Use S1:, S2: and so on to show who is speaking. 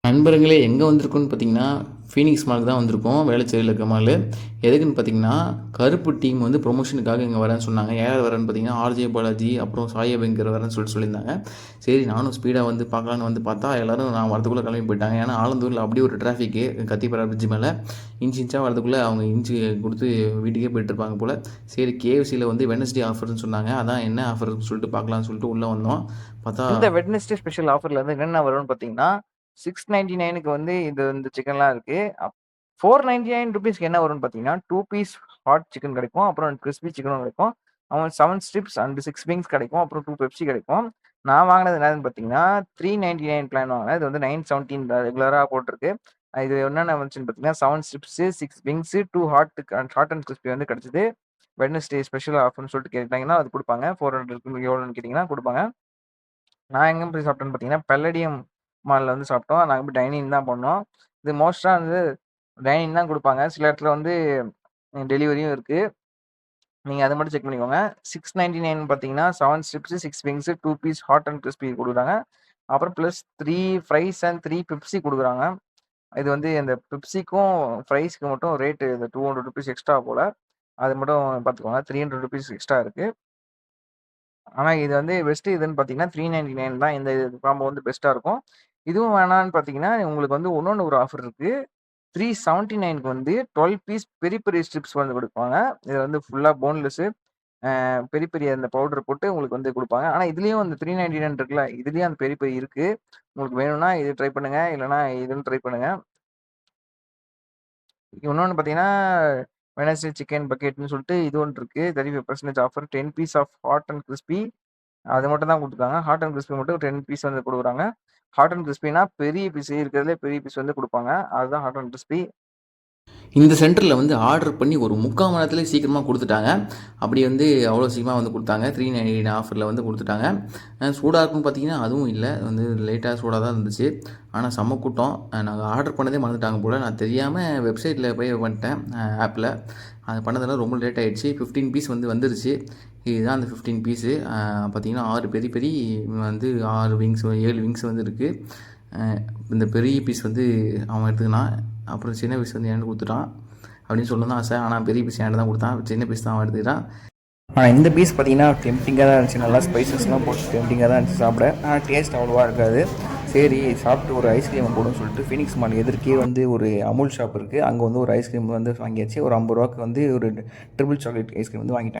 S1: நண்பர்களே எங்கே வந்திருக்கோன்னு பார்த்தீங்கன்னா, ஃபீனிக்ஸ் மாலுக்கு தான் வந்திருக்கோம். வேளச்சேரியில இருக்க மாலு. எதுக்குன்னு பார்த்தீங்கன்னா, கருப்பு டீம் வந்து ப்ரொமோஷனுக்காக இங்கே வரேன்னு சொன்னாங்க. யார் யார் வரேன்னு பார்த்தீங்கன்னா, ஆர்ஜே பாலாஜி, அப்புறம் சாய் அபியங்கர் வரேன்னு சொல்லியிருந்தாங்க. சரி நானும் ஸ்பீடாக வந்து பார்க்கலான்னு வந்து பார்த்தா, எல்லோரும் நான் வரதுக்குள்ளே கிளம்பி போயிட்டாங்க. ஏன்னா ஆலந்தூரில் அப்படி ஒரு டிராஃபிக்கு கத்திப்பாரா பிரிட்ஜ் மேலே. இன்ச்சாக வரதுக்குள்ளே அவங்க இன்ச்சு கொடுத்து வீட்டுக்கே போயிட்டுருப்பாங்க போல். சரி கேஎஃப்சியில் வந்து வெட்னஸ்டே ஆஃபர்னு சொன்னாங்க. அதான் என்ன ஆஃபர்னு சொல்லிட்டு பார்க்கலான்னு சொல்லிட்டு உள்ளே வந்தோம். பார்த்தா
S2: இந்த வெட்னஸ்டே ஸ்பெஷல் ஆஃபர்ல வந்து என்னென்ன வரும்னு பார்த்தீங்கன்னா, 699க்கு வந்து இந்த சிக்கன்லாம் இருக்கு. 499 ரூபீஸ்க்கு என்ன வரும்னு பார்த்தீங்கன்னா, 2 பீஸ் ஹாட் சிக்கன் கிடைக்கும். அப்புறம் கிரிஸ்பி சிக்கனும் கிடைக்கும். 7 ஸ்ட்ரிப்ஸ் அண்ட் 6 விங்ஸ் கிடைக்கும். அப்புறம் 2 பெப்சி கிடைக்கும். நான் வாங்கினது என்னதுன்னு பார்த்தீங்கன்னா, 399 பிளான் வாங்கினேன். இது வந்து 917 ரெகுலரா போட்டிருக்கு. இது என்னென்ன வந்துச்சுன்னு பார்த்தீங்கன்னா, 7 strips, 6 wings, 2 hot and crispy வந்து கிடைச்சது. வெட்னஸ்டே ஸ்பெஷல் ஆஃபர்ன்னு சொல்லிட்டு கேட்டாங்கன்னா, அது குடுப்பாங்க. 400க்கு எவ்வளோன்னு கேட்டீங்கன்னா குடுப்பாங்க. நான் எங்க போய் சாப்பிட்டேன்னு பார்த்தீங்கன்னா, பல்லடியம் மால்ல வந்து சாப்பிட்டோம். நாங்க போய் டைனிங் தான் பண்ணோம். இது மோஸ்ட்டா வந்து டைனிங் தான் குடுப்பாங்க. சில இடத்துல வந்து டெலிவரியும் இருக்கு. நீங்க அத மட்டும் செக் பண்ணிக்கோங்க. 699 பார்த்தீங்கன்னா, 7 strips, 6 wings, 2 piece hot and crispy குடுக்குறாங்க. அப்புறம் பிளஸ் 3 ஃப்ரைஸ் அண்ட் 3 பெப்சி குடுக்குறாங்க. இது வந்து அந்த பெப்சிக்கும், ஃப்ரைஸ்க்கு மட்டும் ரேட் இந்த ₹200 எக்ஸ்ட்ரா போல. அது மட்டும் பார்த்துக்கோங்க. ₹300 எக்ஸ்ட்ரா இருக்கு. ஆனா இது வந்து பெஸ்ட் எதுன்னு பார்த்தீங்கன்னா, 399 தான் இந்த காம்போ வந்து பெஸ்ட்டா இருக்கும். இதுவும் வேணான்னு பார்த்தீங்கன்னா, உங்களுக்கு வந்து இன்னொன்னு ஒரு ஆஃபர் இருக்கு. 379க்கு வந்து 12 பீஸ் பெரி பெரி ஸ்ட்ரிப்ஸ் வந்து குடுப்பாங்க. இது வந்து ஃபுல்லா போன்லெஸ்ஸு. பெரி பெரி அந்த பவுடர் போட்டு உங்களுக்கு வந்து குடுப்பாங்க. ஆனா இதுலயும் அந்த 399 இருக்குல்ல, இதுலயும் அந்த பெரி பெரி இருக்கு. உங்களுக்கு வேணும்னா இது ட்ரை பண்ணுங்க. இல்லன்னா இதுன்னு ட்ரை பண்ணுங்க. இன்னொன்னு பார்த்தீங்கன்னா, வெனஸ்டே சிக்கன் பக்கெட்ன்னு சொல்லிட்டு இது ஒண்ணு இருக்கு. 35% offer 10 piece of hot and crispy. அது மட்டும் தான் குடுத்துருக்காங்க. ஹாட் அண்ட் கிரிஸ்பி மட்டும் 10 பீஸ் வந்து குடுக்குறாங்க. ஹாட் அண்ட் கிரிஸ்பினா பெரிய பீஸ் இருக்கிறதுலே பெரிய பீஸ் வந்து குடுப்பாங்க. அதுதான் ஹாட் அண்ட் கிரிஸ்பி.
S1: இந்த சென்டரில் வந்து ஆர்டர் பண்ணி ஒரு 3/4 மணி நேரத்திலே சீக்கிரமாக கொடுத்துட்டாங்க. அப்படி வந்து அவ்வளோ சீக்கிரமாக வந்து கொடுத்தாங்க. 399 ஆஃபரில் வந்து கொடுத்துட்டாங்க. சூடாக இருக்குன்னு பார்த்தீங்கன்னா அதுவும் இல்லை. வந்து லேட்டாக சூடாக தான் இருந்துச்சு. ஆனால் செம்ம கூட்டம். நாங்கள் ஆர்டர் பண்ணதே மறந்துட்டாங்க போல். நான் தெரியாமல் வெப்சைட்டில் போய் பண்ணிட்டேன் ஆப்பில். அது பண்ணதெல்லாம் ரொம்ப லேட் ஆகிடுச்சு. 15 பீஸ் வந்து வந்துருச்சு. இதுதான் அந்த 15 பீஸு. பார்த்தீங்கன்னா 6 பெரிய பெரிய வந்து 6 விங்ஸ் 7 விங்ஸ் வந்து இருக்குது. இந்த பெரிய பீஸ் வந்து அவன் எடுத்துக்கினான். அப்புறம் சின்ன பீஸ் வந்து என்கிட்ட கொடுத்துட்டான் அப்படின்னு சொல்லணும் தான் ஆசை. ஆனால் பெரிய பீஸ் என்கிட்ட தான் கொடுத்தான். சின்ன பீஸ் தான் அவன் எடுத்துக்கிட்டான்.
S2: ஆனால் இந்த பீஸ் பார்த்தீங்கன்னா டெம்டிங்காக தான் இருந்துச்சு. நல்லா ஸ்பைசஸ்லாம் போட்டு டெம்டிங்காக தான் இருந்துச்சு சாப்பிட. ஆனால் டேஸ்ட் அவ்வளோவா இருக்காது. சரி சாப்பிட்டு ஒரு ஐஸ்கிரீம் போடுன்னு சொல்லிட்டு ஃபீனிக்ஸ் மால் எதிர்க்கே வந்து ஒரு அமுல் ஷாப் இருக்குது. அங்கே வந்து ஒரு ஐஸ்கிரீம் வந்து வாங்கியாச்சு. ஒரு 50 ரூபாய்க்கு வந்து ஒரு ட்ரிபிள் சாக்லேட் ஐஸ்கிரீம் வந்து வாங்கிட்டேன்.